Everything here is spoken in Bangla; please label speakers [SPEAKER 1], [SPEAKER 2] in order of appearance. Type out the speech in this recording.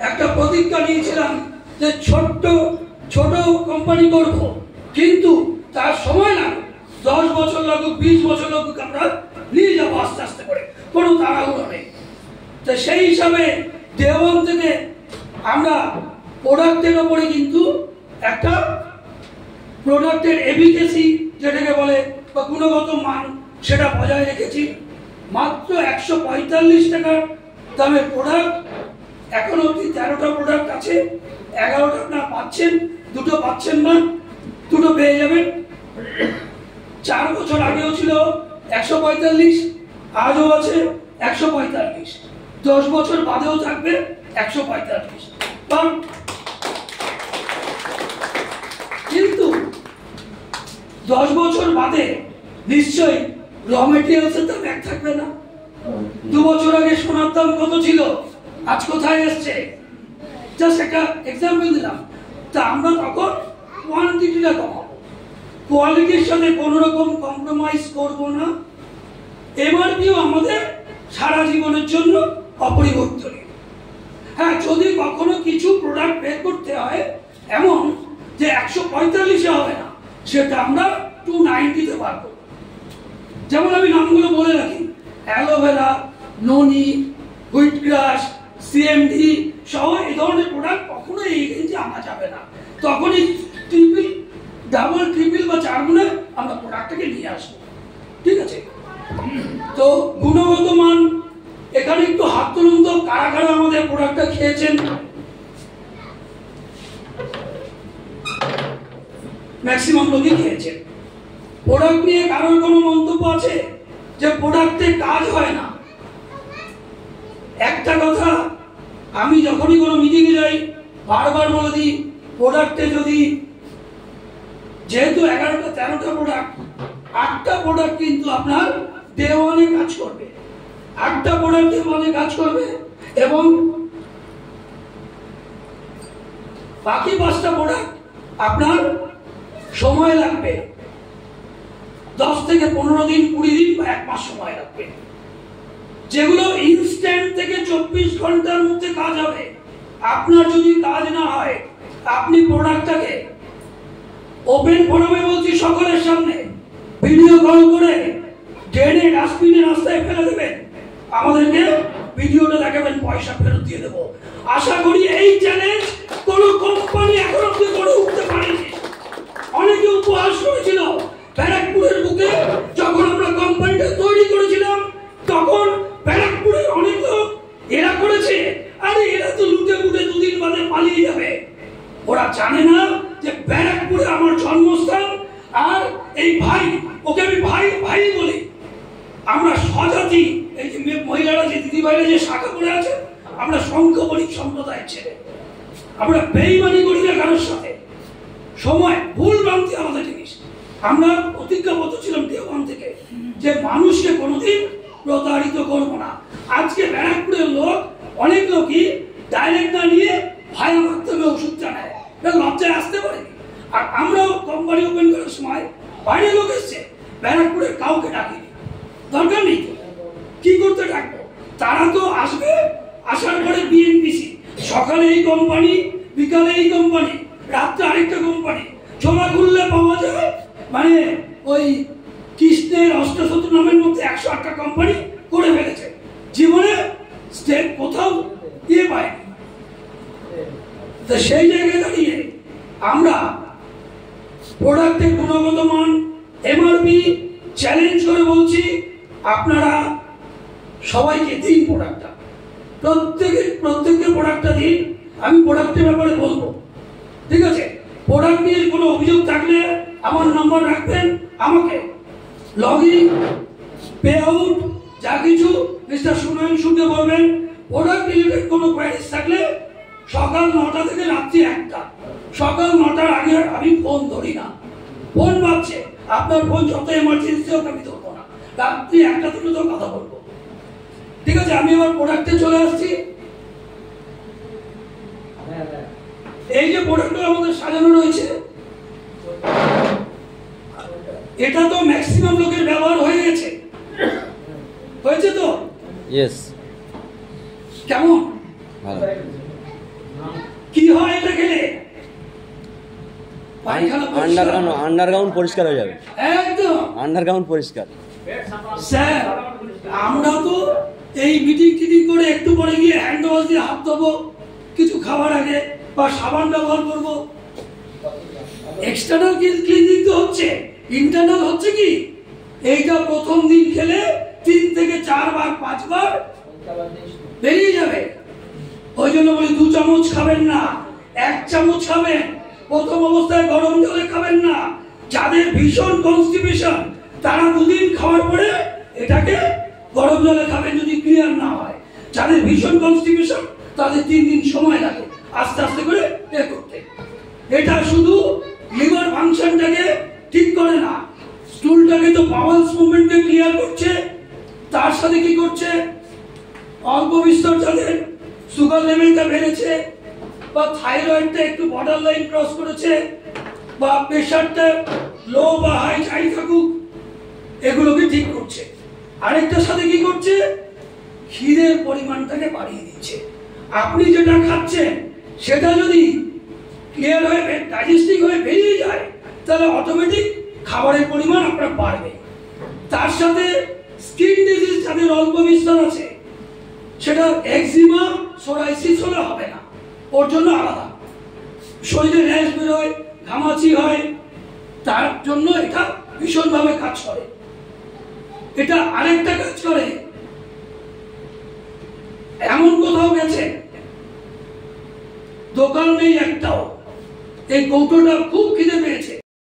[SPEAKER 1] একটা প্রতিজ্ঞা নিয়েছিলাম যে ছোট ছোট কোম্পানি করব, কিন্তু তার সময় লাগুক, 10 বছর লাগুক, 20 বছর লাগুক, আমরা নিয়ে যাবো আস্তে আস্তে করে, কোনো তাড়াহুড়ো নেই। তো সেই হিসাবে দেওয়ান থেকে আমরা প্রোডাক্টের ওপরে কিন্তু একটা প্রোডাক্টের এফিকেসি যেটাকে বলে বা গুণগত মান সেটা বজায় রেখেছি। মাত্র 145 টাকার দামের প্রোডাক্ট, এখন অবধি 13টা প্রোডাক্ট আছে, 11টা আপনারা পাচ্ছেন, 2টো পাচ্ছেন না, 2টো পেয়ে যাবেন। 4 বছর আগেও ছিল 145, আজও আছে 145, 10 বছর বাদেও থাকবে 145। কিন্তু 10 বছর বাদে নিশ্চয়ই র মেটেরিয়ালসের দাম এক থাকবে না। 2 বছর আগে সোনার দাম কত ছিল, আজ কোথায় এসছে, জাস্ট একটা এক্সাম্পল দিলাম। তা আমরা তখন কোয়ান্টিটিটা কমাবো, কোয়ালিটির সাথে কোনো রকম কম্প্রোমাইজ করব না। এমআরপিও আমাদের সারা জীবনের জন্য অপরিবর্তনীয়। হ্যাঁ, যদি কখনো কিছু প্রোডাক্ট বের করতে হয় এমন যে 145-এ হবে না, সেটা আমরা 290-তে বার করব। যেমন আমি নামগুলো বলে রাখি, অ্যালোভেরা, ননি, হুইট গ্রাস, সিএমডি সহ এই ধরনের প্রোডাক্ট কখনো এই রেঞ্জে আনা যাবে না। তখনই ট্রিপল, ডাবল, ট্রিপল বা 4 গুণে আমরা প্রোডাক্টটাকে নিয়ে আসবো। ঠিক আছে? তো গুণগত মান, এখানে একটু হাত তুলুন তো, কারা কারা আমাদের প্রোডাক্টটা খেয়েছেন? ম্যাক্সিমাম লোকই খেয়েছেন। প্রোডাক্ট নিয়ে কারোর কোনো মন্তব্য আছে যে প্রোডাক্টে কাজ হয় না? একটা কথা আমি যখনই কোনো মিটিংয়ে যাই বারবার বলে দিই, প্রোডাক্টে যদি, যেহেতু 11টা 13টা প্রোডাক্ট, 8টা প্রোডাক্ট কিন্তু আপনার ডে ওয়ানে কাজ করবে, 8টা প্রোডাক্ট ডে ওয়ানে কাজ করবে, এবং বাকি 5টা প্রোডাক্ট আপনার সময় লাগবে, 10 থেকে 15 দিন, 20 দিন বা 1 মাস সময় লাগবে। যেগুলো ইনস্ট্যান্ট থেকে 24 ঘন্টার মধ্যে কাজ হবে। আপনার যদি কাজ না হয়, আপনি প্রোডাক্টটাকে ওপেন ফোরামে বলছি সকলের সামনে ভিডিও কল করে ড্রেনে, ডাস্টবিনে, রাস্তায় ফেলে দেবেন, আমাদেরকে ভিডিওটা দেখাবেন, পয়সা ফেরত দিয়ে দেবো। আশা করি এই চ্যালেঞ্জ কোনো কোম্পানি এখন অব্দি করে উঠতে পারেনি। অনেকে উপহাস করেছিল ব্যারাকপুরের বুকে, যখন আমরা কোম্পানিটা তৈরি করেছিলাম তখন ব্যারাকপুরের অনেক লোক এরা করেছে, আরে এরা তো লুটে ফুটে 2 দিন বাদে পালিয়ে যাবে। ওরা জানে না যে ব্যারাকপুরে আমার জন্মস্থান, আর এই ভাই, ওকে আমি ভাই ভাই বলি, আমরা স্বজাতি, এই যে মহিলারা, যে দিদি ভাইরা যে শাখা করে আছে, আমরা সংখ্যবণিক সম্প্রদায়ের ছেলে, আমরা বেইমানি করি না কারোর সাথে। সময় ভুল ভ্রান্তি আমাদের জিনিস। আমরা প্রতিজ্ঞাবদ্ধ ছিলাম দেওয়ান থেকে যে মানুষকে কোনোদিন প্রতারিত করব না। আজকে ব্যারাকপুরের লোক, অনেক লোকই ডাইরেক্ট না নিয়ে ভাইয়ের মাধ্যমে ওষুধটা নেয়, লজ্জায় আসতে পারে। আর আমরাও কোম্পানি ওপেন করার সময় বাইরে লোক এসছে, ব্যারাকপুরের কাউকে ডাকিনি, দরকার নেই তো, কি করতে ডাকবো? তারা তো আসবে, আসার পরে বিএনপিসি, সকালে এই কোম্পানি, বিকালে এই কোম্পানি, রাত্রে আরেকটা কোম্পানি, ছোলা খুললে পাওয়া যায়, মানে ওই কৃষ্ণের অষ্টশত্রু নামের মধ্যে 108টা কোম্পানি করে ফেলেছে। জীবনে স্টেট কোথাও দিয়ে পায়নি। তো সেই জায়গায় দাঁড়িয়ে আমরা প্রোডাক্টের গুণগত মান, এমআরপি চ্যালেঞ্জ করে বলছি, আপনারা সবাইকে দিন প্রোডাক্টটা, প্রত্যেককে প্রোডাক্টটা দিন। আমি প্রোডাক্টের ব্যাপারে বলবো, ঠিক আছে? প্রোডাক্ট নিয়ে কোনো অভিযোগ থাকলে আমার নাম্বার রাখবেন, আমাকে লগ ইন, পে আউট, যা কিছু মিস্টার সুনয়ন বলবেন। প্রোডাক্ট রিলেটেড কোনো কোয়ারিজ থাকলে সকাল 9টা থেকে রাত্রি 1টা, সকাল 9টার আগে আমি ফোন ধরি না। ফোন বাজছে, আপনার ফোন যত এমার্জেন্সি হোক আমি ধরবো না, রাত্রি 1টা থেকে তো কথা বলবো, ঠিক আছে? আমি আমার প্রোডাক্টে চলে আসছি। এই যে প্রোডাক্টগুলো আমাদের সাজানো রয়েছে, এটা তো ম্যাক্সিমাম লোকের ব্যবহার হয়ে গেছে, হয়েছে তো?
[SPEAKER 2] ইয়েস।
[SPEAKER 1] কেমন? কি হয় এটা খেলে?
[SPEAKER 2] আন্ডারগ্রাউন্ড পরিষ্কার হয়ে যাবে,
[SPEAKER 1] একদম
[SPEAKER 2] আন্ডারগ্রাউন্ড পরিষ্কার।
[SPEAKER 1] স্যার আমরা তো এই মিটিং টিটিং করে একটু পরে গিয়ে হ্যান্ড ওয়াশ দিয়ে হাত ধোবো কিছু খাবার আগে, বা সাবান ব্যবহার করবো। এক্সটার্নাল ক্লিনিং তো হচ্ছে, ইন্টারনাল হচ্ছে কি? এইটা প্রথম দিন খেলে 3 থেকে 4 বার 5 বার বেরিয়ে যাবে। ওই জন্য বলি 2 চামচ খাবেন না, 1 চামচ খাবেন। প্রথম অবস্থায় গরম জলে খাবেন না। যাদের ভীষণ কনস্টিপেশন তারা 2 দিন খাওয়ার পরে এটাকে গরম জলে খাবেন যদি ক্লিয়ার না হয়। যাদের ভীষণ কনস্টিপেশন তাদের 3 দিন সময় লাগে আস্তে আস্তে করে এ করতে। এটা শুধু লিভার ফাংশনটাকে ঠিক করে না, স্টুলটাকে তো বাউলস মুভমেন্টকে ক্লিয়ার করছে, তার সাথে কি করছে? অল্প বিস্তর যাদের সুগার লেভেলটা বেড়েছে, বা থাইরয়েডটা একটু বর্ডার লাইন ক্রস করেছে, বা প্রেশারটা লো বা হাই যাই থাকুক, এগুলোকে ঠিক করছে। আরেকটার সাথে কি করছে? খিদের পরিমাণটাকে বাড়িয়ে দিচ্ছে। আপনি যেটা খাচ্ছেন সেটা যদি ক্লিয়ার হয়ে ডাইজেস্টিং হয়ে বেরিয়ে যায় তাহলে অটোমেটিক খাবারের পরিমাণ আপনার বাড়বে। তার সাথে স্কিন ডিজিজ যাদের অল্প বিস্তর আছে, সেটা এক্সিমা সোরাইসিস হলে হবে না, ওর জন্য আলাদা। শরীরে র্যাশ বেরোয়, ঘামাচি হয়, তার জন্য এটা ভীষণভাবে কাজ করে। এটা আরেকটা কাজ করে, এমন কোথাও গেছে দোকান নেই একটাও, এই কৌটোটা খুব খিদে পেয়েছে,